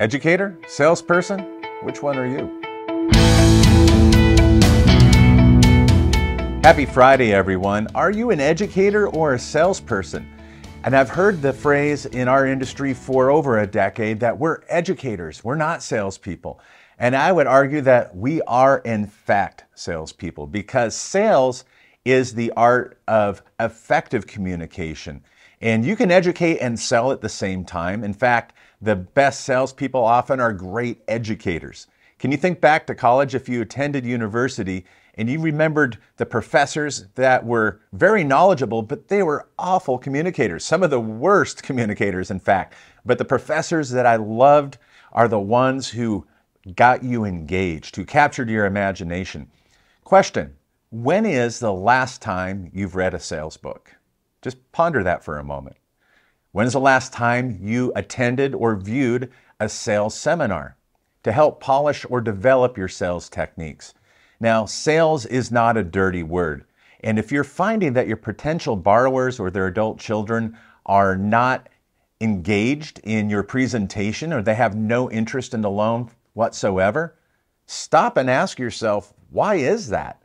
Educator? Salesperson? Which one are you? Happy Friday, everyone. Are you an educator or a salesperson? And I've heard the phrase in our industry for over a decade that we're educators, we're not salespeople. And I would argue that we are in fact salespeople, because sales is the art of effective communication. And you can educate and sell at the same time. In fact, the best salespeople often are great educators. Can you think back to college if you attended university and you remembered the professors that were very knowledgeable, but they were awful communicators, some of the worst communicators, in fact. But the professors that I loved are the ones who got you engaged, who captured your imagination. Question: when is the last time you've read a sales book? Just ponder that for a moment. When is the last time you attended or viewed a sales seminar to help polish or develop your sales techniques? Now, sales is not a dirty word. And if you're finding that your potential borrowers or their adult children are not engaged in your presentation, or they have no interest in the loan whatsoever, stop and ask yourself, why is that?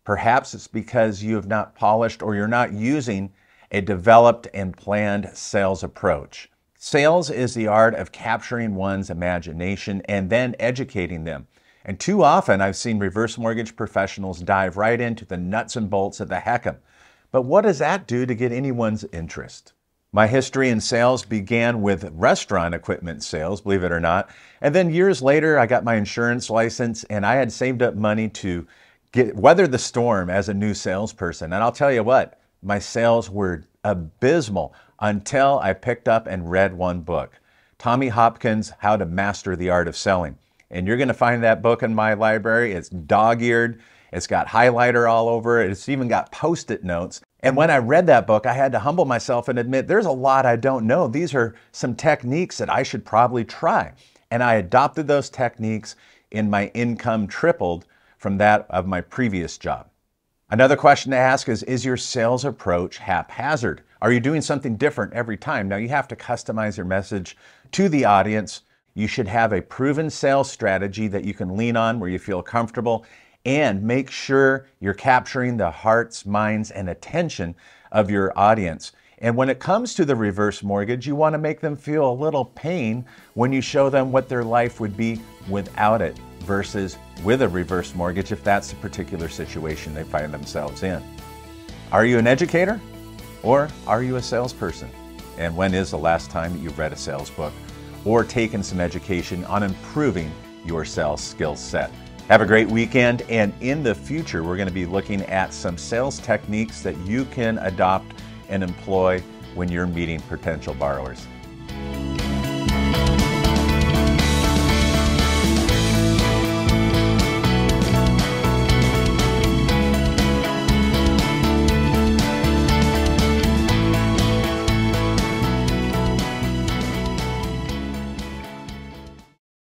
Perhaps it's because you have not polished or you're not using a developed and planned sales approach. Sales is the art of capturing one's imagination and then educating them. And too often I've seen reverse mortgage professionals dive right into the nuts and bolts of the heck-em. But what does that do to get anyone's interest? My history in sales began with restaurant equipment sales, believe it or not. And then years later, I got my insurance license and I had saved up money to weather the storm as a new salesperson. And I'll tell you what, my sales were abysmal until I picked up and read one book, Tommy Hopkins' How to Master the Art of Selling. And you're going to find that book in my library. It's dog-eared. It's got highlighter all over it. It's even got Post-it notes. And when I read that book, I had to humble myself and admit there's a lot I don't know. These are some techniques that I should probably try. And I adopted those techniques, and my income tripled from that of my previous job. Another question to ask is your sales approach haphazard? Are you doing something different every time? Now, you have to customize your message to the audience. You should have a proven sales strategy that you can lean on where you feel comfortable, and make sure you're capturing the hearts, minds, and attention of your audience. And when it comes to the reverse mortgage, you want to make them feel a little pain when you show them what their life would be without it versus with a reverse mortgage, if that's the particular situation they find themselves in. Are you an educator or are you a salesperson? And when is the last time that you've read a sales book or taken some education on improving your sales skill set? Have a great weekend, and in the future we're going to be looking at some sales techniques that you can adopt and employ when you're meeting potential borrowers.